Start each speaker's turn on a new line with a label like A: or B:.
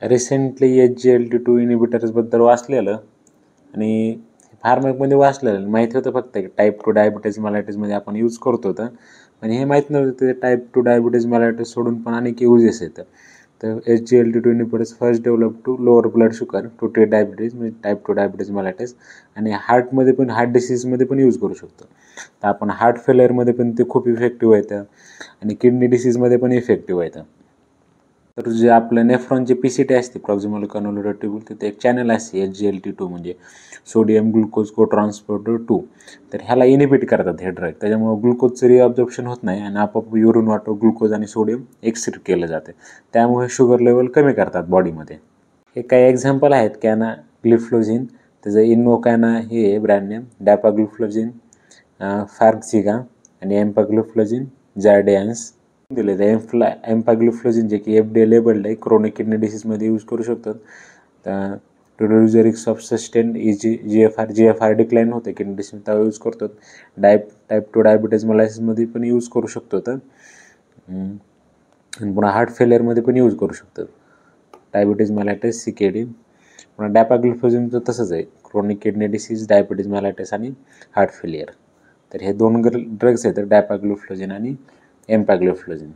A: Recently SGLT2 इनिबिटर्सबद्दल वाचलेलं आणि फार्मॅकमध्ये वाचलेलं माहिती होतं फक्त टाईप 2 डायबिटीज मेलायटिसमध्ये आपण यूज करतो तर आणि हे माहीत नव्हतं ते टाईप 2 डायबिटीज मेलायटिस सोडून पण अनेक यूजेस येतं. तर SGLT2 inhibitors first develop to lower blood sugar to treat diabetes म्हणजे टाईप 2 डायबिटीज मेलायटिस आणि हार्टमध्ये पण हार्ट डिसीजमध्ये पण यूज करू शकतो. तर आपण हार्ट फेलियरमध्ये पण ते खूप इफेक्टिव्ह येतं आणि किडनी डिसीजमध्ये पण इफेक्टिव्ह येतं. तर जे आपलं नेफ्रॉनचे PCT असते प्रॉक्सिमल कन्व्होल्युटेड ट्यूब्युल तिथे एक चॅनल असते SGLT2 म्हणजे सोडियम ग्लुकोज को ट्रान्सपोर्टर 2 तर ह्याला इनिबिट करतात हे ड्रग. त्याच्यामुळे ग्लुकोजचं रिअब्झॉर्प्शन होत नाही आणि आपोआप युरिन वाटो ग्लुकोज आणि सोडियम एक्सक्रीट केलं जाते. त्यामुळे शुगर लेवल कमी करतात बॉडीमध्ये. हे काही एक्झाम्पल आहेत कॅनाग्लिफ्लोझिन, त्याचं इन्व्होकॅना हे आहे ब्रँड नेम, डॅपाग्लिफ्लोझिन, फार्क्झिगा आणि एम्पाग्लिफ्लोझिन जार्डियन्स दिले. एम्पाग्लिफ्लोझिन जे की FDA लेबल्ड आहे, क्रोनिक किडनी डिसीजमध्ये यूज करू शकतात. To reduce the risk of sustain GFR decline होते किडनी डिसीज त्यावेळी यूज करतात. टाईप 2 डायबिटीज मेलायसिसमध्ये पण यूज करू शकतो. तर आणि पुन्हा हार्ट फेलियरमध्ये पण यूज करू शकतात. Diabetes mellitus CKD. पुन्हा डॅपाग्लिफ्लोझिनचं तसंच आहे, chronic kidney disease, diabetes mellitus आणि हार्ट फेलियर. तर हे दोन ड्रग्स आहेत डॅपाग्लिफ्लोझिन आणि एम्पाग्लिफ्लोझिन.